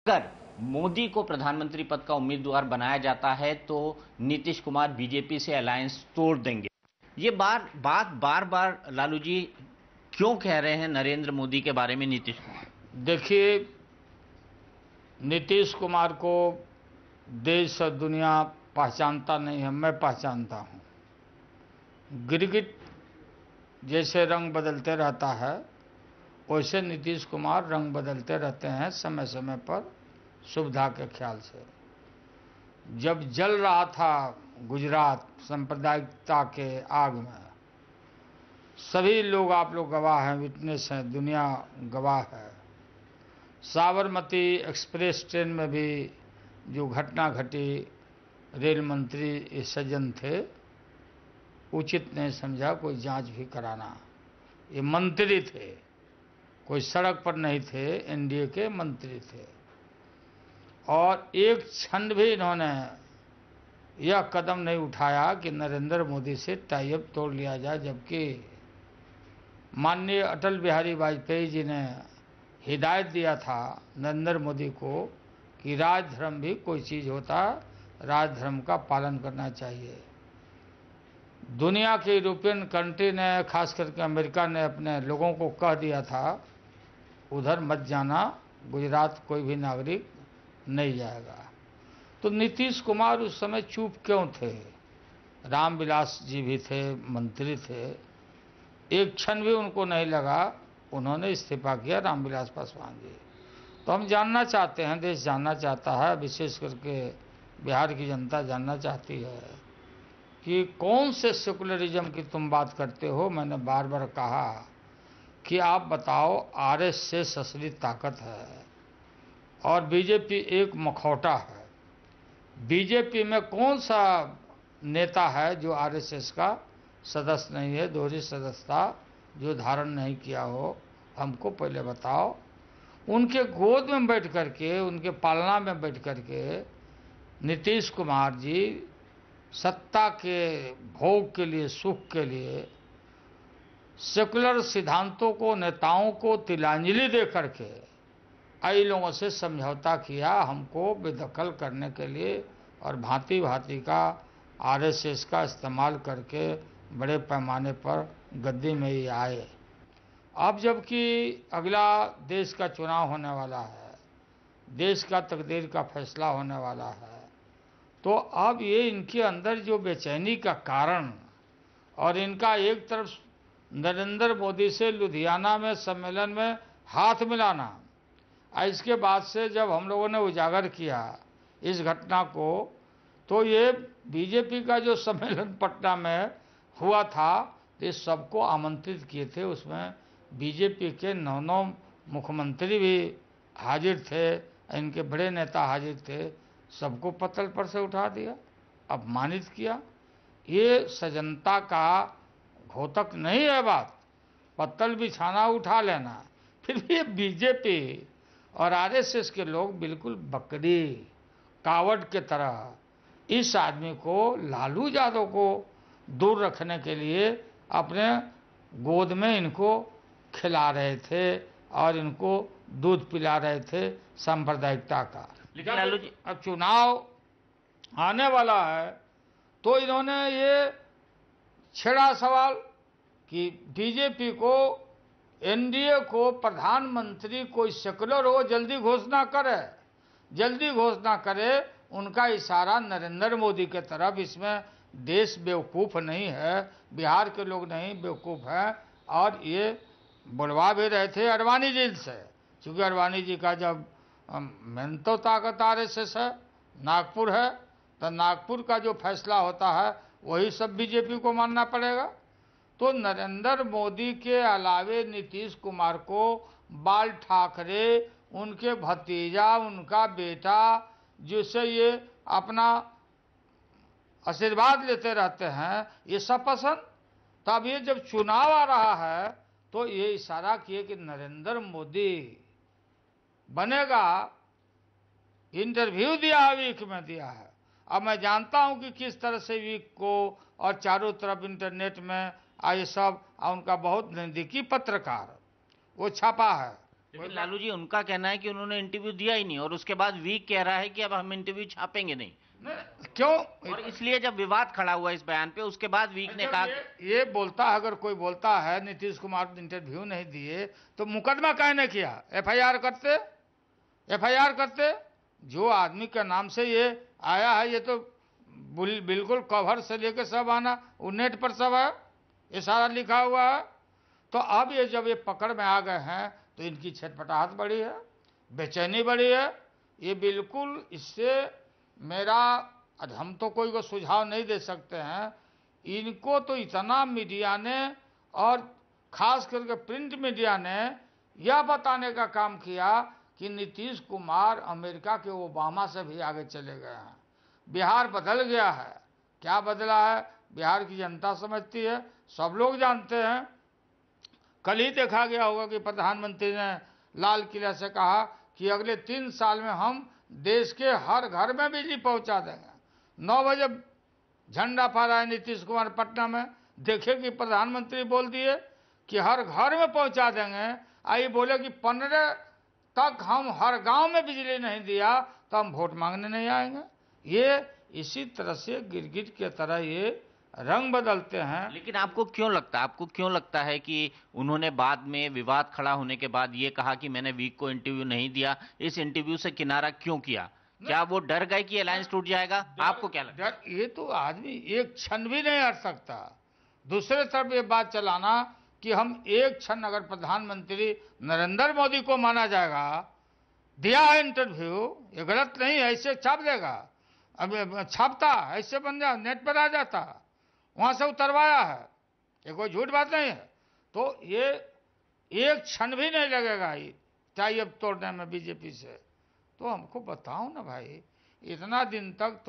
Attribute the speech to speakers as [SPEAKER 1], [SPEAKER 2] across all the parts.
[SPEAKER 1] अगर मोदी को प्रधानमंत्री पद का उम्मीदवार बनाया जाता है तो नीतीश कुमार बीजेपी से अलायंस तोड़ देंगे। ये बात बार बार लालू जी क्यों कह रहे हैं नरेंद्र मोदी के बारे में नीतीश कुमार?
[SPEAKER 2] देखिए, नीतीश कुमार को देश और दुनिया पहचानता नहीं है, मैं पहचानता हूँ। गिरगिट जैसे रंग बदलते रहता है वैसे नीतीश कुमार रंग बदलते रहते हैं समय समय पर, सुविधा के ख्याल से। जब जल रहा था गुजरात सांप्रदायिकता के आग में, सभी लोग, आप लोग गवाह हैं, विटनेस हैं, दुनिया गवाह है। साबरमती एक्सप्रेस ट्रेन में भी जो घटना घटी, रेल मंत्री सज्जन थे, उचित नहीं समझा कोई जांच भी कराना। ये मंत्री थे, कोई सड़क पर नहीं थे, एनडीए के मंत्री थे, और एक क्षण भी इन्होंने यह कदम नहीं उठाया कि नरेंद्र मोदी से टाई अप तोड़ लिया जाए। जबकि माननीय अटल बिहारी वाजपेयी जी ने हिदायत दिया था नरेंद्र मोदी को कि राजधर्म भी कोई चीज़ होता है, राजधर्म का पालन करना चाहिए। दुनिया के यूरोपियन कंट्री ने, खास करके अमेरिका ने, अपने लोगों को कह दिया था उधर मत जाना, गुजरात कोई भी नागरिक नहीं जाएगा। तो नीतीश कुमार उस समय चुप क्यों थे? रामविलास जी भी थे, मंत्री थे, एक क्षण भी उनको नहीं लगा, उन्होंने इस्तीफा किया, रामविलास पासवान जी। तो हम जानना चाहते हैं, देश जानना चाहता है, विशेष करके बिहार की जनता जानना चाहती है कि कौन से सेकुलरिज्म की तुम बात करते हो। मैंने बार बार कहा कि आप बताओ, आरएसएस असली ताकत है और बीजेपी एक मखौटा है। बीजेपी में कौन सा नेता है जो आरएसएस का सदस्य नहीं है, दोहरी सदस्यता जो धारण नहीं किया हो? हमको पहले बताओ। उनके गोद में बैठ करके, उनके पालना में बैठ करके नीतीश कुमार जी सत्ता के भोग के लिए, सुख के लिए, सेकुलर सिद्धांतों को, नेताओं को तिलांजलि दे करके कई लोगों से समझौता किया हमको बेदखल करने के लिए, और भांति भांति का आरएसएस का इस्तेमाल करके बड़े पैमाने पर गद्दी में ही आए। अब जबकि अगला देश का चुनाव होने वाला है, देश का तकदीर का फैसला होने वाला है, तो अब ये इनके अंदर जो बेचैनी का कारण, और इनका एक तरफ नरेंद्र मोदी से लुधियाना में सम्मेलन में हाथ मिलाना, इसके बाद से जब हम लोगों ने उजागर किया इस घटना को, तो ये बीजेपी का जो सम्मेलन पटना में हुआ था, ये सबको आमंत्रित किए थे। उसमें बीजेपी के 9 मुख्यमंत्री भी हाजिर थे, इनके बड़े नेता हाजिर थे। सबको पत्तल पर से उठा दिया, अपमानित किया। ये सजनता का घोतक नहीं है बात, पत्तल बिछाना, उठा लेना। फिर भी ये बीजेपी और आरएसएस के लोग बिल्कुल बकरी, कावड़ के तरह इस आदमी को, लालू यादव को दूर रखने के लिए अपने गोद में इनको खिला रहे थे और इनको दूध पिला रहे थे सांप्रदायिकता का।
[SPEAKER 1] लेकिन लालू जी,
[SPEAKER 2] अब चुनाव आने वाला है तो इन्होंने ये छेड़ा सवाल कि बीजेपी को, एनडीए को प्रधानमंत्री कोई सेकुलर हो जल्दी घोषणा करे, जल्दी घोषणा करे। उनका इशारा नरेंद्र मोदी के तरफ। इसमें देश बेवकूफ़ नहीं है, बिहार के लोग नहीं बेवकूफ़ हैं। और ये बुलवा भी रहे थे अडवाणी जी से, क्योंकि अडवाणी जी का जब मेन तो ताकत आरएसएस है, नागपुर है, तो नागपुर का जो फैसला होता है वही सब बीजेपी को मानना पड़ेगा। तो नरेंद्र मोदी के अलावे नीतीश कुमार को बाल ठाकरे, उनके भतीजा, उनका बेटा, जिससे ये अपना आशीर्वाद लेते रहते हैं, ये सब पसंद। तब ये जब चुनाव आ रहा है तो ये इशारा किए कि नरेंद्र मोदी बनेगा। इंटरव्यू दिया है, वीक में दिया है। अब मैं जानता हूं कि किस तरह से वीक को और चारों तरफ इंटरनेट में ये सब, उनका बहुत नज़दीकी पत्रकार वो छापा है,
[SPEAKER 1] लेकिन लालू जी, उनका कहना है कि उन्होंने इंटरव्यू दिया ही नहीं, और उसके बाद वीक कह रहा है कि अब हम इंटरव्यू छापेंगे नहीं।
[SPEAKER 2] क्यों?
[SPEAKER 1] और इसलिए जब विवाद खड़ा हुआ इस बयान पे, उसके बाद वीक ने कहा
[SPEAKER 2] ये बोलता है, अगर कोई बोलता है नीतीश कुमार इंटरव्यू नहीं दिए तो मुकदमा काहे नहीं किया? एफआईआर करते, एफआईआर करते। जो आदमी के नाम से ये आया है, ये तो बिल्कुल कवर से लेकर सब आना, वो नेट पर सब है, ये सारा लिखा हुआ है। तो अब ये जब ये पकड़ में आ गए हैं तो इनकी छटपटाहट बढ़ी है, बेचैनी बढ़ी है। ये बिल्कुल, इससे मेरा, हम तो कोई को सुझाव नहीं दे सकते हैं, इनको तो इतना मीडिया ने और खास करके प्रिंट मीडिया ने यह बताने का काम किया कि नीतीश कुमार अमेरिका के ओबामा से भी आगे चले गए हैं, बिहार बदल गया है। क्या बदला है बिहार की जनता समझती है, सब लोग जानते हैं। कल ही देखा गया होगा कि प्रधानमंत्री ने लाल किला से कहा कि अगले 3 साल में हम देश के हर घर में बिजली पहुंचा देंगे। 9 बजे झंडा फहराया नीतीश कुमार पटना में, देखे कि प्रधानमंत्री बोल दिए कि हर घर में पहुंचा देंगे। आई बोले कि 15 तक हम हर गांव में बिजली नहीं दिया तो हम वोट मांगने नहीं आएंगे। ये इसी तरह से गिरगिट के तरह ये रंग बदलते हैं।
[SPEAKER 1] लेकिन आपको क्यों लगता है कि उन्होंने बाद में विवाद खड़ा होने के बाद ये कहा कि मैंने वीक को इंटरव्यू नहीं दिया? इस इंटरव्यू से किनारा क्यों किया? क्या वो डर गए कि अलायंस टूट जाएगा? आपको क्या लगता है?
[SPEAKER 2] ये तो आदमी एक क्षण भी नहीं हट सकता। दूसरे तरफ ये बात चलाना कि हम एक क्षण, अगर प्रधानमंत्री नरेंद्र मोदी को माना जाएगा, दिया है इंटरव्यू, ये गलत नहीं है, ऐसे छाप देगा। अब छापता ऐसे बन जा, नेट पर आ जाता, वहां से उतरवाया है, ये कोई झूठ बात नहीं है। तो ये एक क्षण भी नहीं लगेगा ये टाई अप तोड़ने में बीजेपी से। तो हमको बताओ ना भाई, इतना दिन तक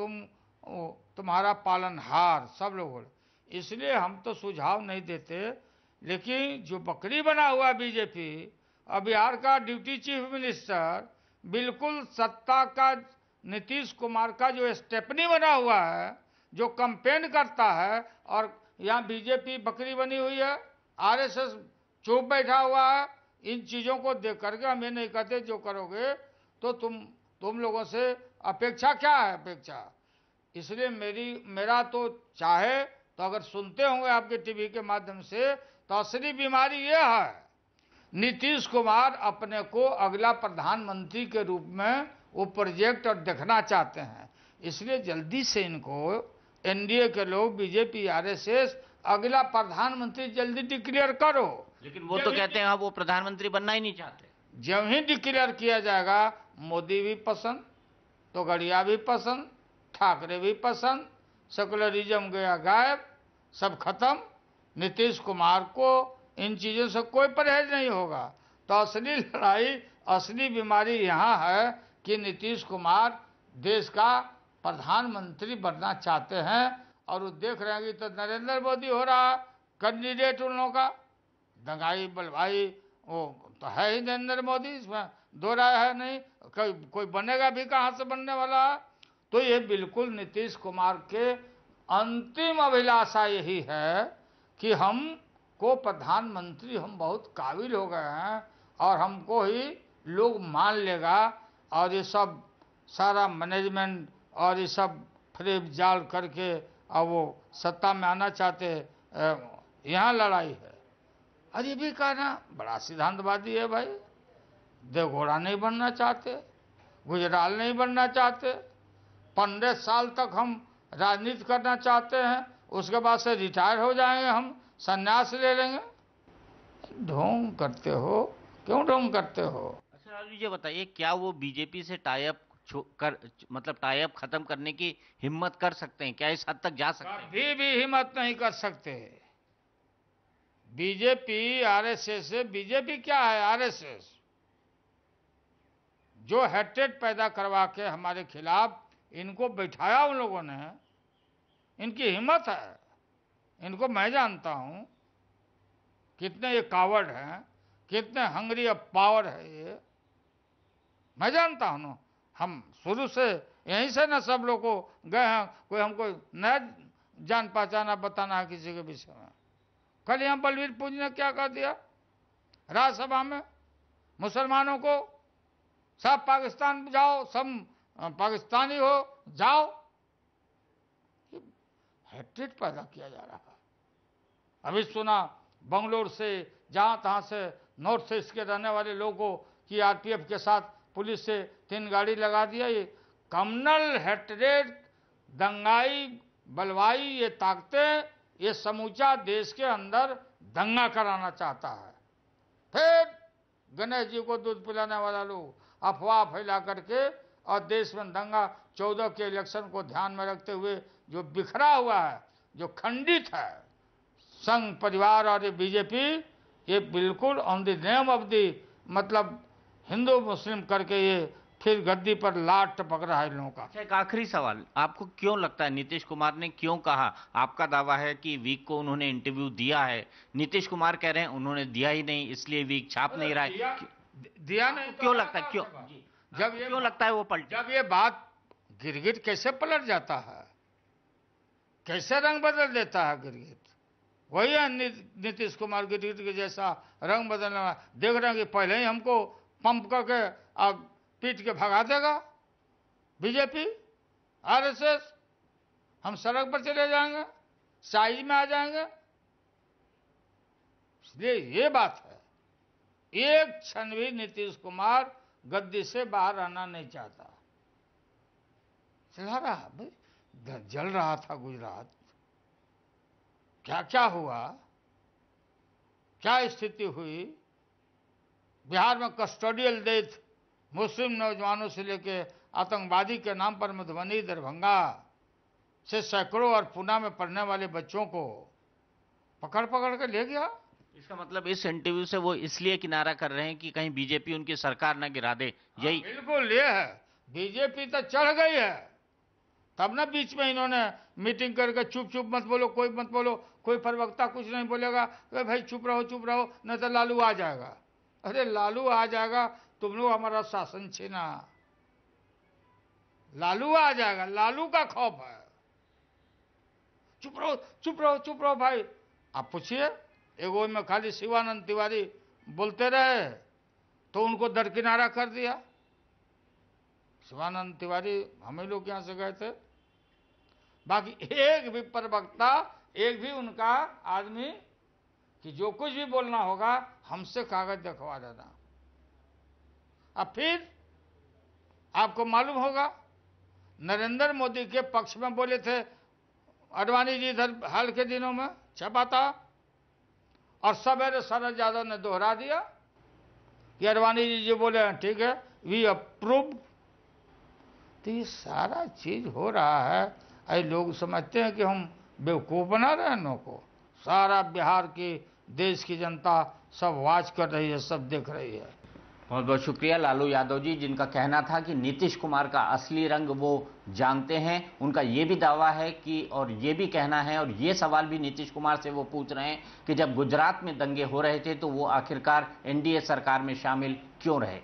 [SPEAKER 2] तुम्हारा पालनहार सब लोग, इसलिए हम तो सुझाव नहीं देते। लेकिन जो बकरी बना हुआ बीजेपी, अब बिहार का डिप्टी चीफ मिनिस्टर बिल्कुल सत्ता का, नीतीश कुमार का जो स्टेपनी बना हुआ है, जो कंपेन करता है, और यहाँ बीजेपी बकरी बनी हुई है, आरएसएस चुप बैठा हुआ है। इन चीजों को देख करके हम ये नहीं कहते जो करोगे तो तुम लोगों से अपेक्षा क्या है अपेक्षा। इसलिए मेरा तो चाहे तो, अगर सुनते होंगे आपके टीवी के माध्यम से, तो असली बीमारी ये है, नीतीश कुमार अपने को अगला प्रधानमंत्री के रूप में वो प्रोजेक्ट और देखना चाहते हैं। इसलिए जल्दी से इनको एनडीए के लोग, बीजेपी, आरएसएस, अगला प्रधानमंत्री जल्दी डिक्लेयर करो।
[SPEAKER 1] लेकिन वो तो कहते हैं वो प्रधानमंत्री बनना ही नहीं चाहते।
[SPEAKER 2] जब ही डिक्लेयर किया जाएगा, मोदी भी पसंद, तोगड़िया भी पसंद, ठाकरे भी पसंद, सेकुलरिज्म गया गायब, सब खत्म। नीतीश कुमार को इन चीजों से कोई परहेज नहीं होगा। तो असली लड़ाई, असली बीमारी यहाँ है कि नीतीश कुमार देश का प्रधानमंत्री बनना चाहते हैं, और वो देख रहे हैं कि तो नरेंद्र मोदी हो रहा कैंडिडेट उन लोगों का, दंगाई बलवाई वो तो है ही नरेंद्र मोदी, इसमें दो राय है नहीं। कोई बनेगा भी कहाँ से बनने वाला है। तो ये बिल्कुल नीतीश कुमार के अंतिम अभिलाषा यही है कि हम को प्रधानमंत्री, हम बहुत काबिल हो गए हैं और हमको ही लोग मान लेगा, और ये सब सारा मैनेजमेंट और ये सब फ्रेब जाल करके अब वो सत्ता में आना चाहते, यहाँ लड़ाई है। और ये भी कहना बड़ा सिद्धांतवादी है भाई। देवगौड़ा नहीं बनना चाहते, गुजराल नहीं बनना चाहते, 15 साल तक हम राजनीति करना चाहते हैं, उसके बाद से रिटायर हो जाएंगे, हम संन्यास ले लेंगे। ढोंग करते हो, क्यों ढोंग करते हो?
[SPEAKER 1] अच्छा लालू जी, बताइए, क्या वो बीजेपी से टाई अप मतलब टाई अप खत्म करने की हिम्मत कर सकते हैं? क्या इस हद तक जा सकते हैं?
[SPEAKER 2] कभी भी हिम्मत नहीं कर सकते। बीजेपी आरएसएस से, बीजेपी क्या है, आरएसएस जो हेट्रेड पैदा करवा के हमारे खिलाफ इनको बैठाया उन लोगों ने, इनकी हिम्मत है। इनको मैं जानता हूं कितने ये कावर्ड हैं, कितने हंगरी ऑफ पावर है ये, मैं जानता हूं ना। हम शुरू से यहीं से ना सब लोग को गए हैं, कोई हमको नया जान पहचाना बताना है किसी के विषय में। कल यहाँ बलवीर पूज ने क्या कह दिया राज्यसभा में, मुसलमानों को, सब पाकिस्तान जाओ, सब पाकिस्तानी हो जाओ। हेट्रेड पैदा किया जा रहा है। अभी सुना बंगलोर से, जहां तहां से नॉर्थ ईस्ट के रहने वाले लोगों की आरपीएफ के साथ पुलिस से 3 गाड़ी लगा दिया। ये कम्युनल हेट्रेड, दंगाई, बलवाई, ये ताकतें, ये समूचा देश के अंदर दंगा कराना चाहता है। फिर गणेश जी को दूध पिलाने वाला लोग अफवाह फैला करके और देश में दंगा 14 के इलेक्शन को ध्यान में रखते हुए जो बिखरा हुआ है, जो खंडित है संघ परिवार और ये बीजेपी, ये बिल्कुल on the name of the मतलब हिंदू मुस्लिम करके ये फिर गद्दी पर लाट टपक रहा है इन लोगों का।
[SPEAKER 1] एक आखिरी सवाल, आपको क्यों लगता है नीतीश कुमार ने क्यों कहा, आपका दावा है कि वीक को उन्होंने इंटरव्यू दिया है, नीतीश कुमार कह रहे हैं उन्होंने दिया ही नहीं इसलिए वीक छाप नहीं रहा है,
[SPEAKER 2] दिया नहीं,
[SPEAKER 1] क्यों लगता है, क्यों
[SPEAKER 2] जब ये
[SPEAKER 1] क्यों लगता है वो पलटे?
[SPEAKER 2] जब ये बात गिरगिट कैसे पलट जाता है, कैसे रंग बदल देता है गिरगिट, वही है नीतीश कुमार गिरगिट के जैसा रंग बदलने वाला। देख रहे हैं कि पहले ही हमको पंप करके पीट के भगा देगा बीजेपी, आरएसएस, हम सड़क पर चले जाएंगे, साइज में आ जाएंगे। इसलिए ये बात है, एक क्षण भी नीतीश कुमार गद्दी से बाहर आना नहीं चाहता। चला रहा भाई, जल रहा था गुजरात, क्या क्या हुआ, क्या स्थिति हुई। बिहार में कस्टोडियल डेथ मुस्लिम नौजवानों से लेके आतंकवादी के नाम पर मधुबनी, दरभंगा से सैकड़ों और पुणे में पढ़ने वाले बच्चों को पकड़ पकड़ के ले गया।
[SPEAKER 1] इसका मतलब इस इंटरव्यू से वो इसलिए किनारा कर रहे हैं कि कहीं बीजेपी उनकी सरकार न गिरा दे, यही?
[SPEAKER 2] बिल्कुल ये है, बीजेपी तो चढ़ गई है, तब ना बीच में इन्होंने मीटिंग करके चुप चुप मत बोलो, कोई मत बोलो, कोई प्रवक्ता कुछ नहीं बोलेगा, भाई चुप रहो नहीं तो लालू आ जाएगा। अरे लालू आ जाएगा, तुम लोग हमारा शासन छीना, लालू आ जाएगा, लालू का खौफ है। चुप रहो भाई। आप पूछिए, एगो में खाली शिवानंद तिवारी बोलते रहे तो उनको दरकिनारा कर दिया। शिवानंद तिवारी हम ही लोग यहां से गए थे, बाकी एक भी प्रवक्ता, एक भी उनका आदमी कि जो कुछ भी बोलना होगा हमसे कागज दिखवा देना। अब फिर आपको मालूम होगा नरेंद्र मोदी के पक्ष में बोले थे अडवाणी जी, इधर हाल के दिनों में छपा था, और सवेरे शरद यादव ने दोहरा दिया कि अडवाणी जी जो बोले हैं ठीक है, वी अप्रूव। तो ये सारा चीज हो रहा है, ऐसे लोग समझते हैं कि हम बेवकूफ बना रहे हैं लोगों को। सारा बिहार की, देश की जनता सब वाच कर रही है, सब देख रही है।
[SPEAKER 1] बहुत बहुत शुक्रिया लालू यादव जी, जिनका कहना था कि नीतीश कुमार का असली रंग वो जानते हैं। उनका ये भी दावा है कि, और ये भी कहना है, और ये सवाल भी नीतीश कुमार से वो पूछ रहे हैं कि जब गुजरात में दंगे हो रहे थे तो वो आखिरकार एनडीए सरकार में शामिल क्यों रहे।